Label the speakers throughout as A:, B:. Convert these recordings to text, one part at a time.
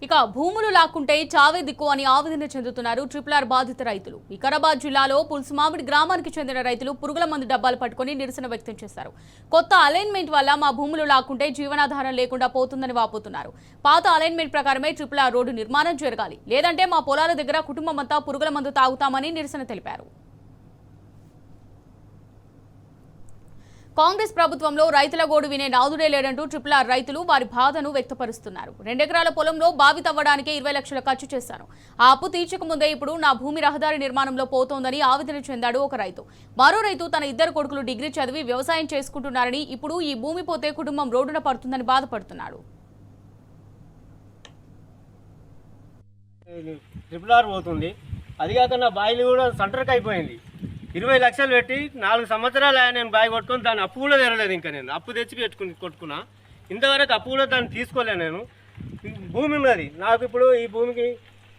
A: ఇక భూములు లాక్కుంటే చావే దిక్కు అని ఆవేదన చెందుతున్నారు ట్రిపుల్ బాధిత రైతులు. వికారాబాద్ జిల్లాలో పుల్సుమామిడి గ్రామానికి చెందిన రైతులు పురుగుల మందు డబ్బాలు పట్టుకుని నిరసన వ్యక్తం చేశారు. కొత్త అలైన్మెంట్ వల్ల మా భూములు లాక్కుంటే జీవనాధారం లేకుండా పోతుందని వాపోతున్నారు. పాత అలైన్మెంట్ ప్రకారమే ట్రిపుల్ రోడ్డు నిర్మాణం జరగాలి, లేదంటే మా పొలాల దగ్గర కుటుంబమంతా పురుగుల మందు తాగుతామని నిరసన తెలిపారు. కాంగ్రెస్ ప్రభుత్వంలో రైతుల గోడు వినే నాదుడే లేదంటూ ట్రిపుల్ రైతులు వారి బాధను వ్యక్తపరుస్తున్నారు. 2 ఎకరాల పొలంలో బావి తవ్వడానికి 20 లక్షలు ఖర్చు చేశాను. ఆ అప్పు తీర్చకముందే ఇప్పుడు నా భూమి రహదారి నిర్మాణంలో పోతోందని ఆవేదన చెందాడు ఒక రైతు. మరో రైతు తన 2 కొడుకులు డిగ్రీ చదివి వ్యవసాయం చేసుకుంటున్నారని, ఇప్పుడు ఈ భూమి పోతే కుటుంబం రోడ్డున పడుతుందని బాధపడుతున్నాడు.
B: ట్రిపుల్ ఆర్ పోతుంది, అది కాక నా బాయిలు కూడా సెంటర్కి అయిపోయింది. 20 లక్షలు పెట్టి 4 సంవత్సరాలు నేను బావి కొట్టుకొని దాన్ని అప్పు కూడా తెరలేదు. ఇంకా నేను అప్పు తెచ్చి కొట్టుకున్నా, ఇంతవరకు అప్పు కూడా దాన్ని తీసుకోలేను. నేను భూమి ఉన్నది నాకు, ఇప్పుడు ఈ భూమికి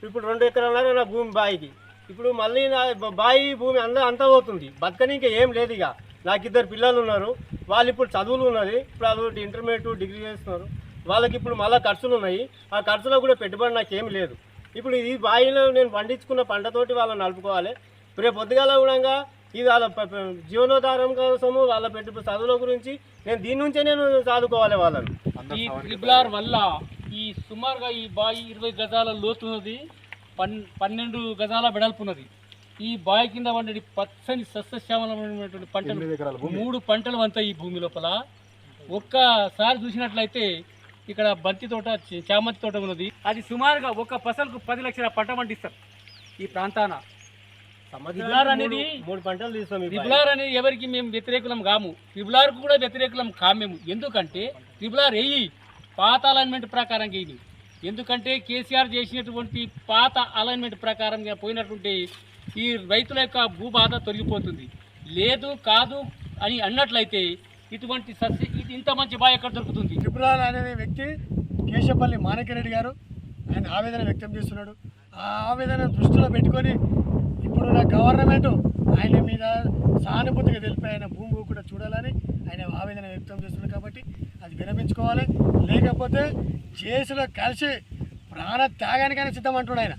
B: ఇప్పుడు 2 ఎకరాలు నా భూమి బాయికి, ఇప్పుడు మళ్ళీ నా బాయి భూమి అంతా పోతుంది. బతకని ఏం లేదు. ఇక నాకు 2 పిల్లలు ఉన్నారు, వాళ్ళు ఇప్పుడు చదువులు ఉన్నది, ఇప్పుడు అది ఇంటర్మీడియట్ డిగ్రీ చేస్తున్నారు. వాళ్ళకి ఇప్పుడు మళ్ళీ ఖర్చులు ఉన్నాయి, ఆ ఖర్చులో కూడా పెట్టుబడి నాకేం లేదు. ఇప్పుడు ఈ బాయిలో నేను పండించుకున్న పంటతోటి వాళ్ళని నలుపుకోవాలి. రేపు పొద్దుగాల కూడా ఇది వాళ్ళ జీవనోధారం కోసము వాళ్ళ పెట్టుబడి చదువుల గురించి నేను దీని నుంచే నేను చదువుకోవాలి వాళ్ళను.
C: ఈ ట్రిపుల్ ఆర్ వల్ల ఈ సుమారుగా ఈ బావి 20 గజాల లోతున్నది, 12 గజాల వెడల్పున్నది. ఈ బావి కింద వండి పచ్చని సస్యశ్యామలమైనటువంటి పంటలు 3 పంటలు వంతాయి ఈ భూమి లోపల. ఒక్కసారి చూసినట్లయితే ఇక్కడ బంతి తోట, చామంతి తోట ఉన్నది. అది సుమారుగా ఒక పసలకు 10 లక్షల పంట పండిస్తారు ఈ ప్రాంతాన. ట్రిపుల్ అనేది
B: 3 పంటలు తీస్తాం.
C: ట్రిపుల్ ఆర్ అనేది ఎవరికి మేము వ్యతిరేకులం కాము, ట్రిపుల్ ఆర్కు కూడా వ్యతిరేకులం కామేము. ఎందుకంటే ట్రిపుల్ ఆర్ పాత అలైన్మెంట్ ప్రకారం వేయి. ఎందుకంటే కేసీఆర్ చేసినటువంటి పాత అలైన్మెంట్ ప్రకారం పోయినటువంటి ఈ రైతుల యొక్క భూబాధ తొలగిపోతుంది. లేదు కాదు అని అన్నట్లయితే ఇటువంటి ఇంత మంచి బావి ఎక్కడ దొరుకుతుంది?
D: ట్రిపుల్ ఆర్ అనే వ్యక్తి కేశపల్లి మాణిక్యరెడ్డి గారు ఆయన ఆవేదన వ్యక్తం చేస్తున్నాడు. ఆ ఆవేదన దృష్టిలో పెట్టుకొని ఇప్పుడున్న గవర్నమెంట్ ఆయన మీద సానుభూతిగా తెలిపి ఆయన భూమి కూడా చూడాలని ఆయన ఆవేదన వ్యక్తం చేస్తున్నారు. కాబట్టి అది విరమించుకోవాలి, లేకపోతే జేసులో కలిసి ప్రాణ త్యాగానికైనా సిద్ధం అంటున్నాడు ఆయన.